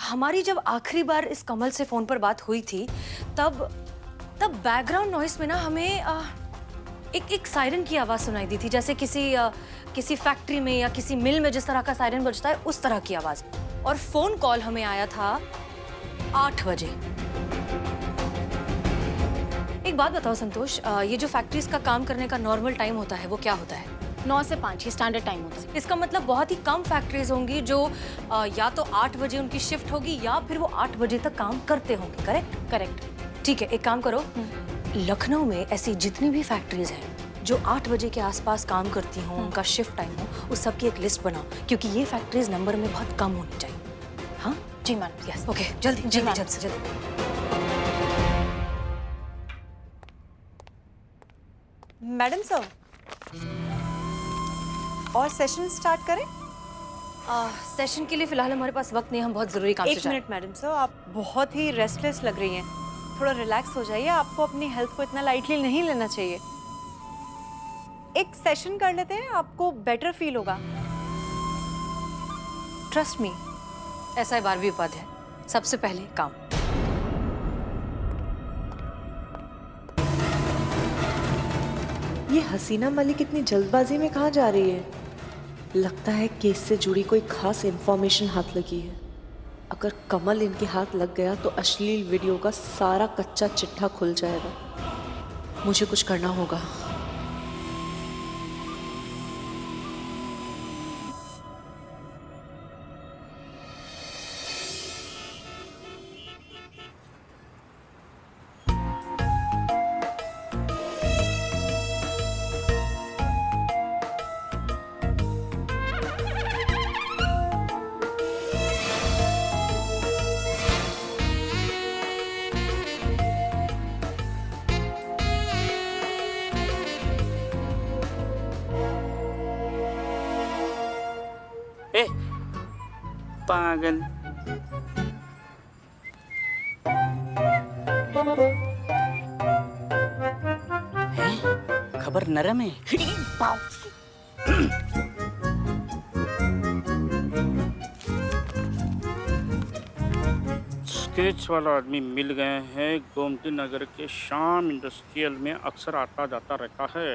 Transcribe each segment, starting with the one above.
हमारी जब आखिरी बार इस कमल से फोन पर बात हुई थी तब तब बैकग्राउंड नॉइस में ना हमें एक सायरन की आवाज सुनाई दी थी, जैसे किसी फैक्ट्री में या किसी मिल में जिस तरह का सायरन बजता है उस तरह की आवाज। और फोन कॉल हमें आया था 8 बजे। एक बात बताओ संतोष, ये जो फैक्ट्रीज का काम करने का नॉर्मल टाइम होता है वो क्या होता है? 9 से 5 ही स्टैंडर्ड टाइम होता है। इसका मतलब बहुत ही कम फैक्ट्रीज होंगी जो या तो 8 बजे उनकी शिफ्ट होगी या फिर वो 8 बजे तक काम करते होंगे। करेक्ट? करेक्ट। ठीक है, एक काम करो, लखनऊ में ऐसी जितनी भी फैक्ट्रीज हैं जो 8 बजे के आसपास काम करती हों, उनका शिफ्ट टाइम हो, उस सब की एक लिस्ट बनाओ, क्योंकि ये फैक्ट्रीज नंबर में बहुत कम होनी चाहिए। हाँ जी मैडम। यस, ओके, जल्दी जी, जल्दी मैम। जल्दी से जल्दी। मैडम सर, और सेशन स्टार्ट करें? सेशन के लिए फिलहाल हमारे पास वक्त नहीं, हम बहुत जरूरी काम से एक जा रहे मिनट मैडम सर, आप बहुत ही रेस्टलेस लग रही हैं। थोड़ा रिलैक्स हो जाइए, आपको अपनी हेल्थ को इतना लाइटली नहीं लेना चाहिए। एक सेशन कर लेते हैं, आपको बेटर फील होगा, ट्रस्ट मी। हैं। ऐसा 12वीं पद है, सबसे पहले काम। ये हसीना मलिक इतनी जल्दबाजी में कहाँ जा रही है? लगता है केस से जुड़ी कोई खास इंफॉर्मेशन हाथ लगी है। अगर कमल इनके हाथ लग गया तो अश्लील वीडियो का सारा कच्चा चिट्ठा खुल जाएगा। मुझे कुछ करना होगा। ए, पागल। खबर नरम है। स्केच वाला आदमी मिल गए हैं। गोमती नगर के शाम इंडस्ट्रियल में अक्सर आता जाता रहता है।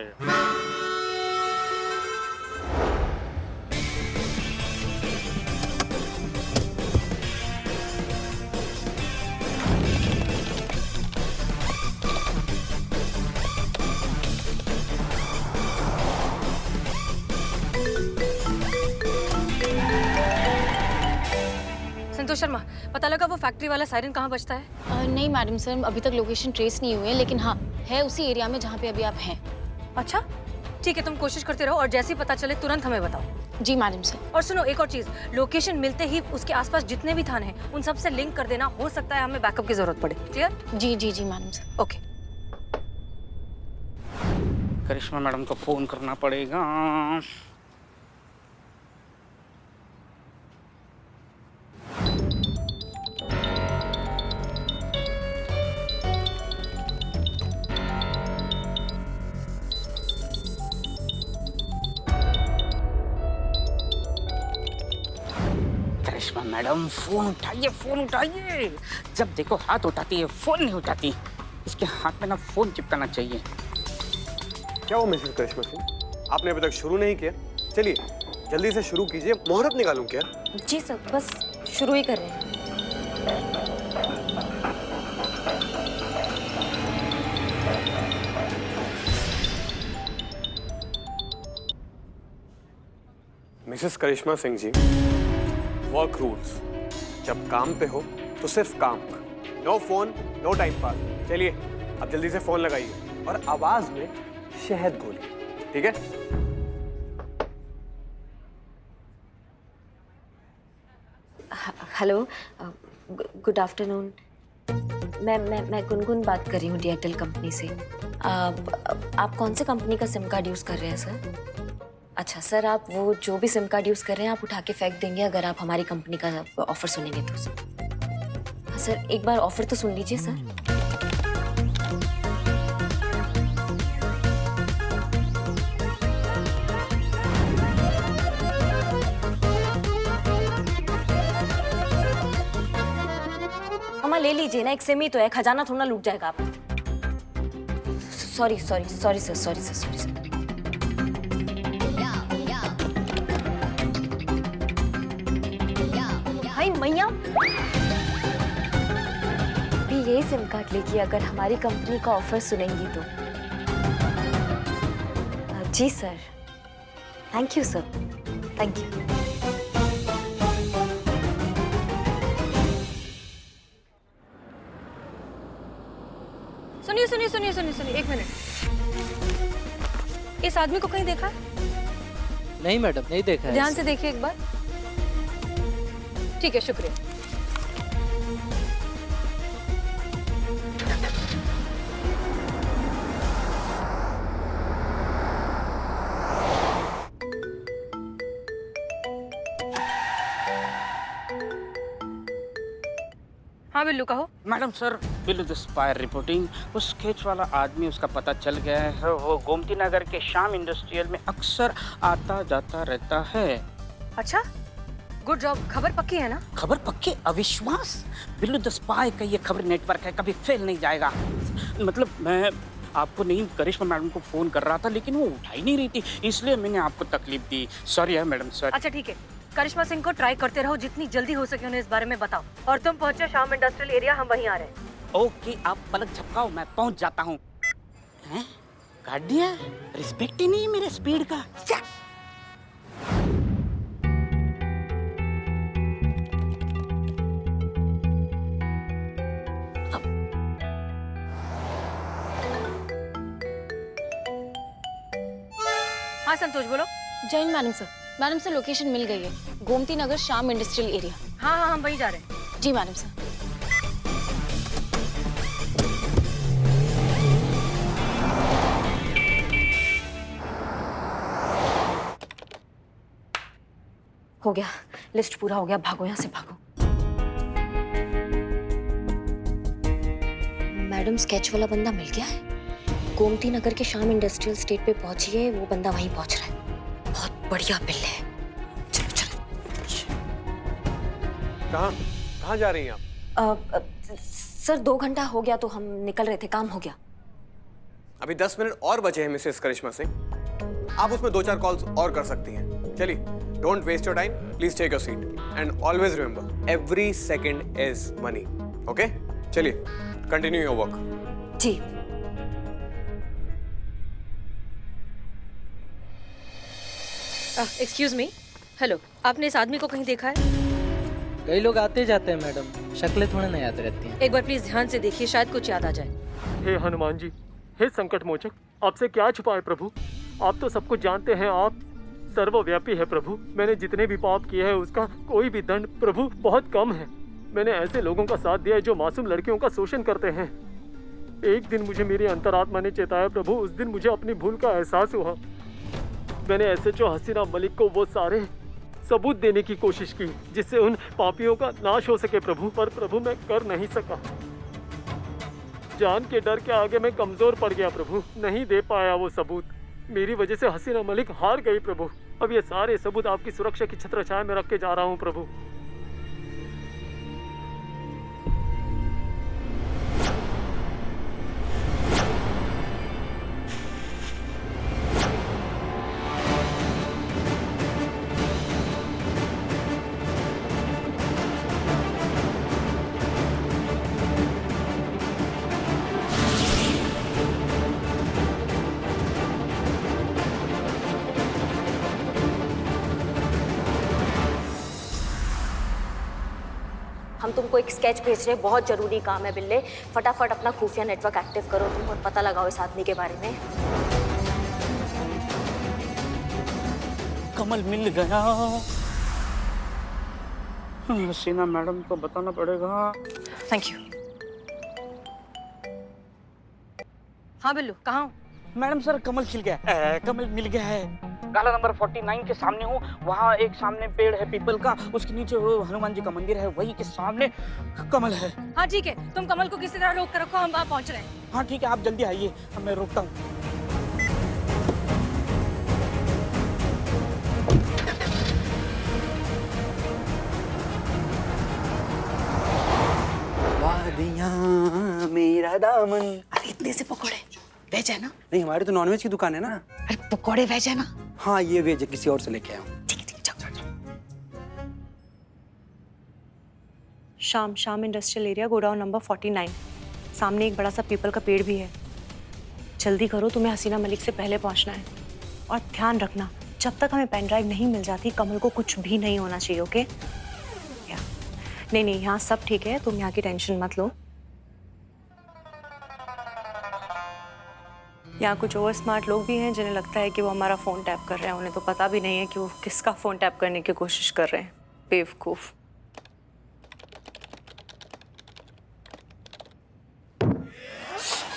संतोष शर्मा, पता लगा वो फैक्ट्री वाला सायरन कहाँ बजता है? नहीं मैडम सर, अभी तक लोकेशन ट्रेस नहीं हुई है, लेकिन हाँ है उसी एरिया में जहाँ पे अभी आप हैं। अच्छा ठीक है, तुम कोशिश करते रहो और जैसे ही पता चले तुरंत हमें बताओ। जी मैडम सर। और सुनो, एक और चीज, लोकेशन मिलते ही उसके आसपास जितने भी थाने हैं उन सब से लिंक कर देना। हो सकता है हमें बैकअप की जरूरत पड़े। क्लियर? जी जी जी मैडम सर। ओके। करिश्मा मैडम को फोन करना पड़ेगा। करिश्मा मैडम, फोन उठाइए, फोन उठाइए। जब देखो हाथ उठाती है, फोन नहीं उठाती। इसके हाथ में ना फोन चिपकाना चाहिए। क्या हो मिसेस करिश्मा सिंह, आपने अभी तक शुरू नहीं किया? चलिए जल्दी से शुरू कीजिए। मुहूर्त निकालूं क्या? जी सर, बस शुरू ही कर रहे हैं। Mrs Karishma Singh ji, work rules, जब काम पे हो तो सिर्फ काम। No phone, no time pass. चलिए अब जल्दी से फोन लगाइए और आवाज में शहद घोलिए, ठीक है? Hello, good afternoon. मैं गुनगुन बात कर रही हूँ डीएयरटेल कंपनी से। आप कौन से कंपनी का सिम कार्ड यूज़ कर रहे हैं सर? अच्छा सर, आप वो जो भी सिम कार्ड यूज़ कर रहे हैं आप उठा के फेंक देंगे अगर आप हमारी कंपनी का ऑफ़र सुनेंगे तो सर। सर एक बार ऑफ़र तो सुन लीजिए सर। हाँ ले लीजिए ना, एक सिम ही तो है, खजाना थोड़ा लूट जाएगा आप। Sorry sorry sorry sir, sorry sir, sorry sir. भाई मैया भी यही सिम कार्ड लेगी अगर हमारी कंपनी का ऑफर सुनेंगी तो। जी sir, thank you sir, thank you. सुनिए सुनिए सुनिए सुनिए सुनिए, एक मिनट। इस आदमी को कहीं देखा? नहीं मैडम, नहीं देखा है। ध्यान से देखिए एक बार। ठीक है, शुक्रिया। हाँ बिल्लू कहो। Madam sir, Billu the spy reporting. वो स्केच वाला आदमी, उसका पता चल गया है। वो गोमती नगर के श्याम इंडस्ट्रियल में अक्सर आता जाता रहता है। अच्छा, गुड जॉब। खबर पक्की है ना? खबर पक्की? अविश्वास? बिल्लू द स्पाई का ये खबर नेटवर्क है, कभी फेल नहीं जाएगा। मतलब मैं आपको नहीं, करिश्मा मैडम को फोन कर रहा था लेकिन वो उठा ही नहीं रही थी, इसलिए मैंने आपको तकलीफ दी। सॉरी है मैडम, सॉरी। अच्छा ठीक है, करिश्मा सिंह को ट्राई करते रहो, जितनी जल्दी हो सके उन्हें इस बारे में बताओ। और तुम पहुंचे श्याम इंडस्ट्रियल एरिया, हम वहीं आ रहे हैं। ओके, आप पलक झपकाओ, मैं पहुंच जाता हूँ। हैं? काट दिया? रिस्पेक्ट ही नहीं है मेरे स्पीड का। हाँ संतोष बोलो। जय हिंद madam sir. Madam sir location मिल गई है, गोमती नगर श्याम इंडस्ट्रियल एरिया। हाँ हाँ, हम वहीं जा रहे हैं। जी मैडम सर। हो गया, लिस्ट पूरा हो गया, भागो यहाँ से भागो। मैडम स्केच वाला बंदा मिल गया है, गोमती नगर के श्याम इंडस्ट्रियल स्टेट पे पहुंची है, वो बंदा वहीं पहुंच रहा है। बहुत बढ़िया बिल है। चलो चलो। कहाँ जा रही हैं आप? सर 2 घंटा हो गया तो हम निकल रहे थे, काम हो गया। अभी 10 मिनट और बचे हैं मिसेस करिश्मा सिंह। आप उसमें 2-4 कॉल्स और कर सकती हैं। चलिए, don't waste your time, please take your seat and always remember, every second is money. Okay, चलिए कंटिन्यू योर वर्क। जी। एक्सक्यूज मी, हेलो, आपने इस आदमी को कहीं देखा है? कई लोग आते जाते हैं मैडम, शक्लें थोड़े ना याद रहती हैं। एक बार प्लीज ध्यान से देखिए, शायद कुछ याद आ जाए। हे हनुमान जी, हे संकट मोचक, आपसे क्या छुपाए प्रभु, आप तो सब कुछ जानते हैं, आप सर्वव्यापी है प्रभु। मैंने जितने भी पाप किए हैं उसका कोई भी दंड प्रभु बहुत कम है। मैंने ऐसे लोगों का साथ दिया है जो मासूम लड़कियों का शोषण करते हैं। एक दिन मुझे मेरी अंतरात्मा ने चेताया प्रभु, उस दिन मुझे अपनी भूल का एहसास हुआ। मैंने एसएचओ हसीना मलिक को वो सारे सबूत देने की कोशिश की जिससे उन पापियों का नाश हो सके प्रभु, पर प्रभु मैं कर नहीं सका। जान के डर के आगे मैं कमजोर पड़ गया प्रभु, नहीं दे पाया वो सबूत। मेरी वजह से हसीना मलिक हार गई प्रभु। अब ये सारे सबूत आपकी सुरक्षा की छत्रछाया में रख के जा रहा हूँ प्रभु। हम तुमको एक स्केच भेज रहे हैं, बहुत जरूरी काम है बिल्ले। फटाफट अपना खुफिया नेटवर्क एक्टिव करो तुम और पता लगाओ इस आदमी के बारे में। कमल मिल गया। हसीना मैडम को बताना पड़ेगा। Thank you. हाँ बिल्लू, कहाँ हो? मैडम सर, कमल खिल गया, कमल मिल गया है। गाला नंबर 49 के सामने हूँ। वहाँ एक सामने पेड़ है पीपल का, उसके नीचे वो हनुमान जी का मंदिर है, वही के सामने कमल है। हाँ ठीक है, तुम कमल को किसी तरह रोक कर रखो, हम वहाँ पहुँच रहे हैं। हाँ ठीक है, आप जल्दी आइए, मैं रोकता हूँ। वाह चूड़ियां मेरा दामन। अरे इतने से पकोड़े वेज है ना? नहीं, हमारी तो नॉनवेज की दुकान है ना। अरे पकोड़े वेज है ना? हाँ, ये वेज है, किसी और से लेके आया हूँ। ठीक है जाओ। शाम इंडस्ट्रियल एरिया, गोडाउन नंबर 49। सामने एक बड़ा सा पीपल का पेड़ भी है। जल्दी करो, तुम्हें हसीना मलिक से पहले पहुंचना है। और ध्यान रखना, जब तक हमें पेन ड्राइव नहीं मिल जाती कमल को कुछ भी नहीं होना चाहिए, ओके? नहीं, यहाँ सब ठीक है, तुम यहाँ की टेंशन मत लो। यहाँ कुछ ओवर स्मार्ट लोग भी हैं जिन्हें लगता है कि वो हमारा फ़ोन टैप कर रहे हैं। उन्हें तो पता भी नहीं है कि वो किसका फ़ोन टैप करने की कोशिश कर रहे हैं। बेवकूफ़।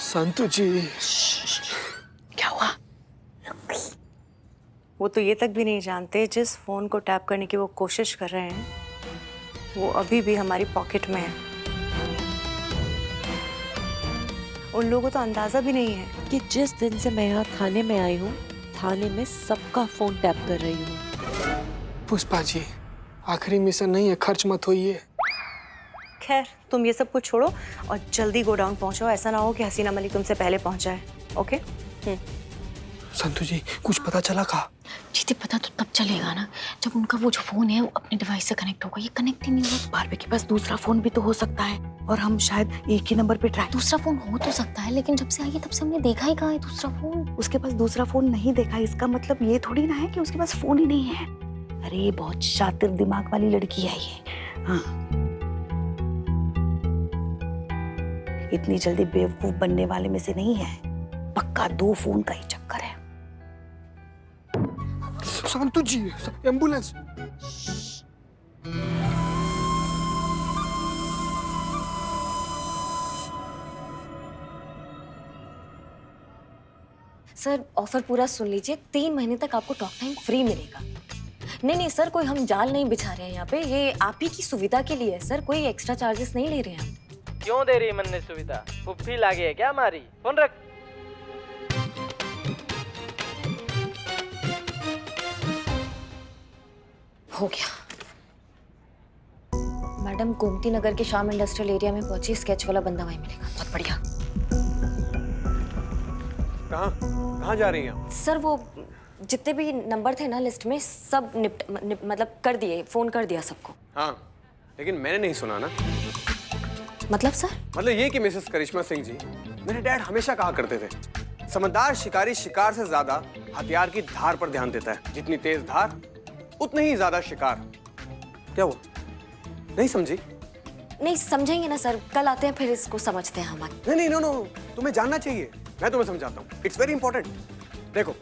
संतु जी, क्या हुआ? वो तो ये तक भी नहीं जानते जिस फ़ोन को टैप करने की वो कोशिश कर रहे हैं वो अभी भी हमारी पॉकेट में है। उन लोगों को तो अंदाज़ा भी नहीं है कि जिस दिन से मैं यहाँ थाने में आई हूँ, थाने में सबका फोन टैप कर रही हूँ। पुष्पा जी, आखिरी मिशन नहीं है, खर्च मत होइए। खैर, तुम ये सब कुछ छोड़ो और जल्दी गोडाउन पहुंचो। ऐसा ना हो कि हसीना मलिक तुमसे पहले पहुंच जाए, ओके? संतु जी, कुछ पता चला का? जीते पता तो तब चलेगा ना जब उनका वो जो फोन है वो अपने डिवाइस से कनेक्ट होगा। ये कनेक्ट ही नहीं हुआ। बारबे के पास दूसरा फोन भी तो हो सकता है और हम शायद एक ही नंबर पे ट्राई। दूसरा फोन हो तो सकता है, लेकिन जब से आई है तब से हमने देखा ही कहाँ है दूसरा फोन। उसके पास दूसरा फोन नहीं देखा, इसका मतलब ये थोड़ी ना है कि उसके पास फोन ही नहीं है। अरे बहुत शातिर दिमाग वाली लड़की है ये। हाँ, इतनी जल्दी बेवकूफ बनने वाले में से नहीं है। पक्का 2 फोन का ही चक्कर है। संतु जी, एम्बुलेंस। सर ऑफर पूरा सुन लीजिए, 3 महीने तक आपको टॉक टाइम फ्री मिलेगा। नहीं सर, कोई हम जाल नहीं बिछा रहे हैं यहाँ पे, ये आप ही की सुविधा के लिए है सर, कोई एक्स्ट्रा चार्जेस नहीं ले रहे हैं हम। क्यों दे रही मन ने सुविधा? फुफ्फी लागे है क्या हमारी? फोन रख। हो गया। मैडम गोमती नगर के शाम इंडस्ट्रियल एरिया में पहुंची, स्केच वाला बंदा वहीं मिलेगा। बहुत बढ़िया। कहाँ जा रही हैं? सर वो जितने भी नंबर थे ना लिस्ट में सब मतलब कर दिए, फोन कर दिया सबको। हाँ, लेकिन मैंने नहीं सुना ना। मतलब सर? मतलब ये कि मिसेस करिश्मा सिंह जी, मेरे डैड हमेशा कहा करते थे, समझदार शिकारी शिकार से ज्यादा हथियार की धार पर ध्यान देता है। जितनी तेज धार उतने ही ज्यादा शिकार। क्या हुआ, नहीं समझी? नहीं समझेंगे ना सर, कल आते हैं फिर इसको समझते हैं हम। नहीं, नो, तुम्हें जानना चाहिए, मैं तुम्हें समझाता हूँ। It's very important. देखो,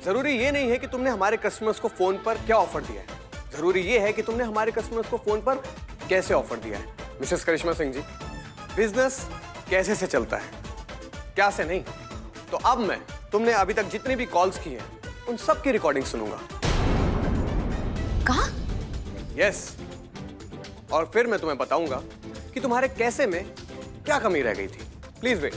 जरूरी ये नहीं है कि तुमने हमारे कस्टमर्स को फोन पर क्या ऑफर दिया है, जरूरी ये है कि तुमने हमारे कस्टमर्स को फोन पर कैसे ऑफर दिया है। मिसेस करिश्मा सिंह जी, बिजनेस कैसे से चलता है, क्या से नहीं। तो अब मैं तुमने अभी तक जितनी भी कॉल्स की हैं उन सब की रिकॉर्डिंग सुनूंगा। कहा? यस, और फिर मैं तुम्हें बताऊंगा कि तुम्हारे कैसे में क्या कमी रह गई थी। Please wait.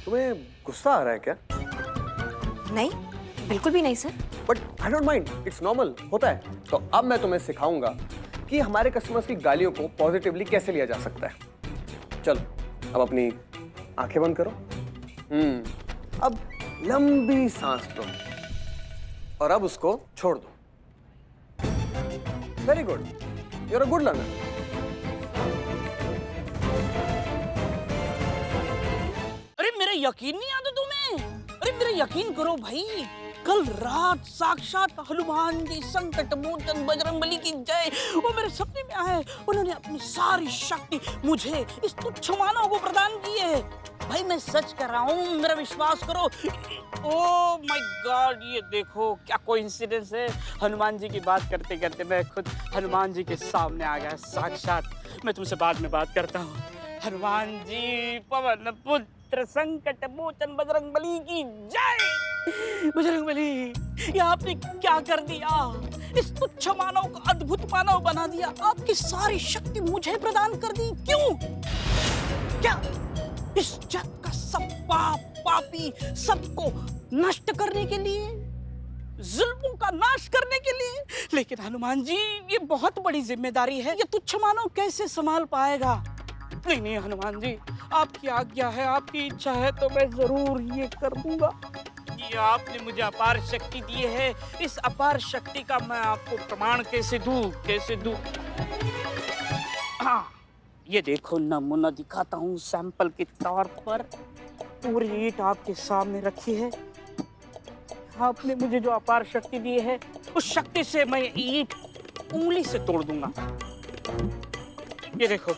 तुम्हें गुस्सा आ रहा है क्या? नहीं, बिल्कुल भी नहीं sir. But I don't mind, it's normal, होता है। तो अब मैं तुम्हें सिखाऊंगा कि हमारे कस्टमर्स की गालियों को पॉजिटिवली कैसे लिया जा सकता है। चलो, अब अपनी आंखें बंद करो। अब लंबी सांस लो और अब उसको छोड़ दो। Very good, you are a good learner. अरे मेरा यकीन नहीं आता तुम्हें? अरे मेरा यकीन करो भाई, कल रात साक्षात हनुमान जी संकट मोचन बजरंगबली की जय वो मेरे सपने में आए। उन्होंने अपनी सारी शक्ति मुझे इस तुच्छ मानव को प्रदान की है। भाई मैं सच कर रहा हूँ, मेरा विश्वास करो। ओह माय गॉड, ये देखो क्या कोइंसिडेंस है। हनुमान जी की बात करते करते मैं खुद हनुमान जी के सामने आ गया साक्षात। मैं तुमसे बाद में बात करता हूँ। हनुमान जी पवन पुत्र संकट मोचन बजरंगबली की जय। बजरंगबली, ये आपने क्या कर दिया? इस तुच्छ मानव को अद्भुत मानव बना दिया। आपकी सारी शक्ति मुझे प्रदान कर दी। क्यों? क्या इस जग का सब पाप पापी सबको नष्ट करने के लिए, जुल्मों का नाश करने के लिए? लेकिन हनुमान जी, ये बहुत बड़ी जिम्मेदारी है, ये तुच्छ मानव कैसे संभाल पाएगा? नहीं नहीं हनुमान जी, आपकी आज्ञा है, आपकी इच्छा है तो मैं जरूर ये कर दूंगा। ये आपने मुझे अपार शक्ति दी है, इस अपार शक्ति का मैं आपको प्रमाण कैसे दूं? हाँ, ये देखो नमूना दिखाता हूँ सैंपल के तौर पर। पूरी ईंट आपके सामने रखी है। आपने मुझे जो अपार शक्ति दी है, उस शक्ति से मैं ईंट उंगली से तोड़ दूंगा। ये देखो।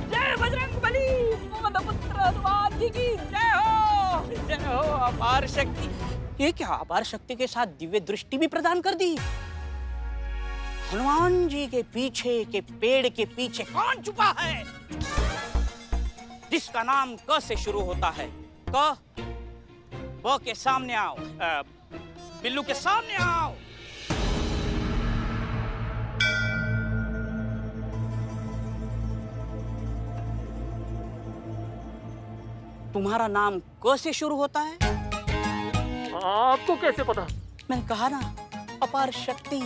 जय बजरंगबली, पवनपुत्र हनुमान जी की जय हो। जय हो। अपार शक्ति, ये क्या अपार शक्ति के साथ दिव्य दृष्टि भी प्रदान कर दी? हनुमान जी के पीछे के पेड़ के पीछे कौन छुपा है? जिसका नाम क से शुरू होता है। क, ब के सामने आओ, बिल्लू के सामने आओ। तुम्हारा नाम क से शुरू होता है? आपको कैसे पता? मैंने कहा ना, अपार शक्ति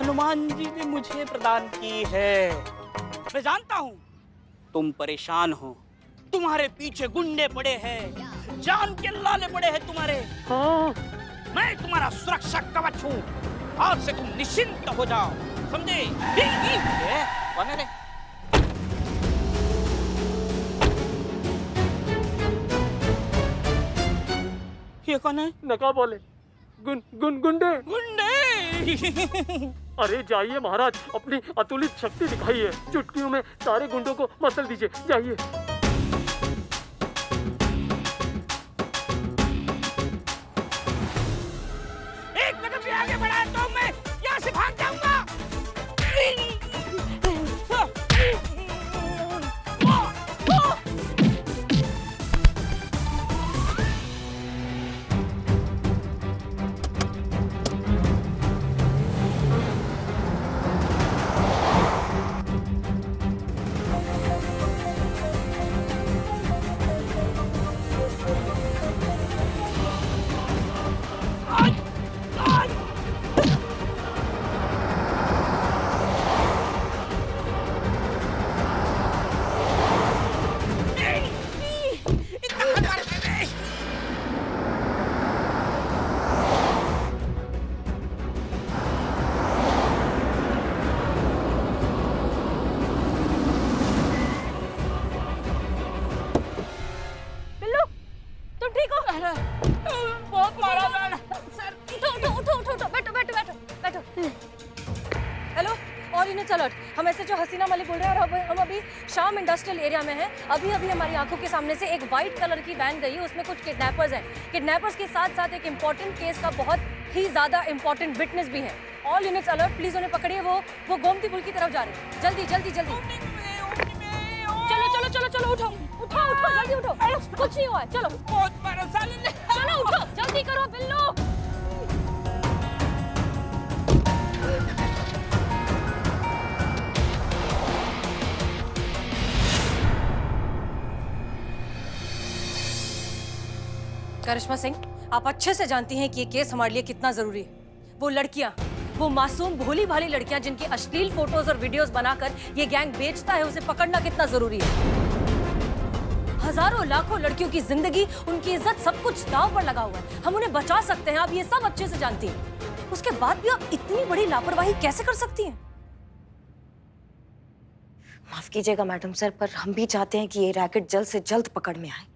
हनुमान जी ने मुझे प्रदान की है। मैं जानता हूँ तुम परेशान हो, तुम्हारे पीछे गुंडे पड़े हैं, जान के लाले पड़े हैं तुम्हारे। हाँ। मैं तुम्हारा सुरक्षा कवच हूँ, आज से तुम निश्चिंत हो जाओ, समझे? कौन है रे? ये कौन है? नकाब वाले गुंडे। गुंडे। अरे जाइए महाराज, अपनी अतुलित शक्ति दिखाइए, चुटकियों में सारे गुंडों को मसल दीजिए, जाइए। एक कदम भी आगे बढ़ाया तो मैं यहाँ से भाग जाऊंगा। बहुत मारा मैंने। सर, उठो, बैठो। हेलो, और यूनिट्स अलर्ट। हम SHO हसीना मलिक बोल रहे हैं और हम अभी शाम इंडस्ट्रियल एरिया में हैं। अभी हमारी आंखों के सामने से एक वाइट कलर की वैन गई है, उसमें कुछ किडनैपर्स हैं। किडनैपर्स के साथ साथ एक इम्पोर्टेंट केस का बहुत ही ज्यादा इम्पोर्टेंट विटनेस भी है। ऑल यूनिट्स अलर्ट, प्लीज उन्हें पकड़िए। वो गोमती पुल की तरफ जा रहे हैं। जल्दी। चलो, उठो, जल्दी उठो। कुछ नहीं हुआ, चलो। बहुत बड़ा साले। चलो उठो, जल्दी करो बिल्लू। करिश्मा सिंह, आप अच्छे से जानती हैं कि ये केस हमारे लिए कितना जरूरी है। वो लड़कियां, वो मासूम भोली भाली लड़कियां जिनकी अश्लील फोटोज और वीडियोस बनाकर ये गैंग बेचता है, उसे पकड़ना कितना जरूरी है। हजारों लाखों लड़कियों की जिंदगी, उनकी इज्जत, सब कुछ दांव पर लगा हुआ है। हम उन्हें बचा सकते हैं, आप ये सब अच्छे से जानती हैं। उसके बाद भी आप इतनी बड़ी लापरवाही कैसे कर सकती हैं? माफ कीजिएगा मैडम सर, पर हम भी चाहते हैं कि ये रैकेट जल्द से जल्द पकड़ में आए।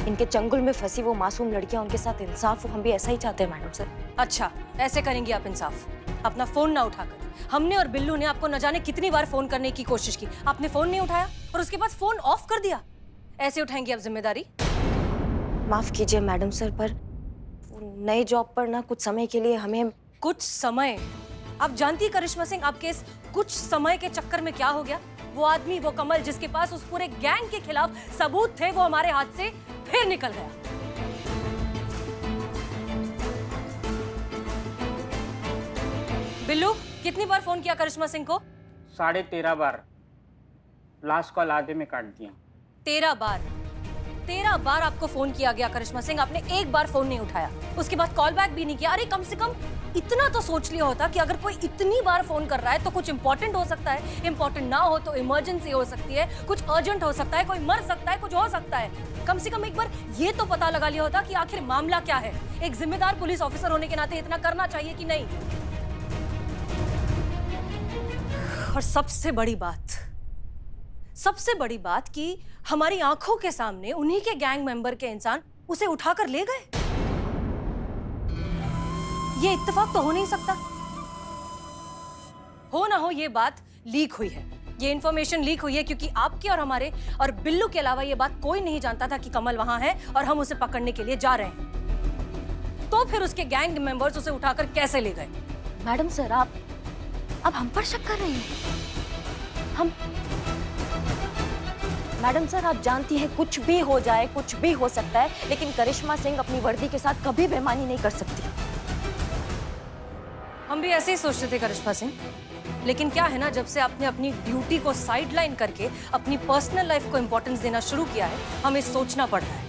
इनके चंगुल में फंसी वो मासूम लड़कियां, उनके साथ इंसाफ हो, हम भी ऐसा ही चाहते हैं मैडम सर। अच्छा, ऐसे करेंगी आप इंसाफ? अपना फोन ना उठाकर। हमने और बिल्लू ने आपको न जाने कितनी बार फोन करने की कोशिश की, आपने फोन नहीं उठाया और उसके बाद फोन ऑफ कर दिया। ऐसे उठाएंगी आप जिम्मेदारी? माफ कीजिए मैडम सर, पर नए जॉब पर ना कुछ समय के लिए हमें। कुछ समय? आप जानती है करिश्मा सिंह, आपके इस कुछ समय के चक्कर में क्या हो गया? वो आदमी, वो कमल जिसके पास उस पूरे गैंग के खिलाफ सबूत थे, वो हमारे हाथ से फिर निकल गया। बिल्लू, कितनी बार फोन किया करिश्मा सिंह को? 13.5 बार। लास्ट कॉल आधे में काट दिया। 13 बार? 13 बार आपको फोन किया गया करिश्मा सिंह, आपने एक बार फोन नहीं उठाया, उसके बाद कॉल बैक भी नहीं किया। अरे कम से कम इतना तो सोच लिया होता कि अगर कोई इतनी बार फोन कर रहा है तो कुछ इंपॉर्टेंट हो सकता है, इंपॉर्टेंट ना हो तो इमरजेंसी हो सकती है, कुछ अर्जेंट हो सकता है, कोई मर सकता है, कुछ हो सकता है। कम से कम एक बार ये तो पता लगा लिया होता कि आखिर मामला क्या है। एक जिम्मेदार पुलिस ऑफिसर होने के नाते इतना करना चाहिए कि नहीं? और सबसे बड़ी बात कि हमारी आंखों के सामने उन्हीं के गैंग मेंबर के इंसान उसे उठाकर ले गए। ये इत्तेफाक तो हो नहीं सकता। हो ना हो ये बात लीक हुई है, ये इंफॉर्मेशन लीक हुई है क्योंकि आपके और हमारे और बिल्लू के अलावा ये बात कोई नहीं जानता था कि कमल वहां है और हम उसे पकड़ने के लिए जा रहे हैं। तो फिर उसके गैंग मेंबर्स उसे उठाकर कैसे ले गए? मैडम सर, आप अब हम पर शक कर रही हैं? हम मैडम सर, आप जानती हैं कुछ भी हो जाए, कुछ भी हो सकता है, लेकिन करिश्मा सिंह अपनी वर्दी के साथ कभी बेईमानी नहीं कर सकती। हम भी ऐसे ही सोचते थे करिश्मा सिंह, लेकिन क्या है ना, जब से आपने अपनी ड्यूटी को साइडलाइन करके अपनी पर्सनल लाइफ को इंपॉर्टेंस देना शुरू किया है, हमें सोचना पड़ रहा है।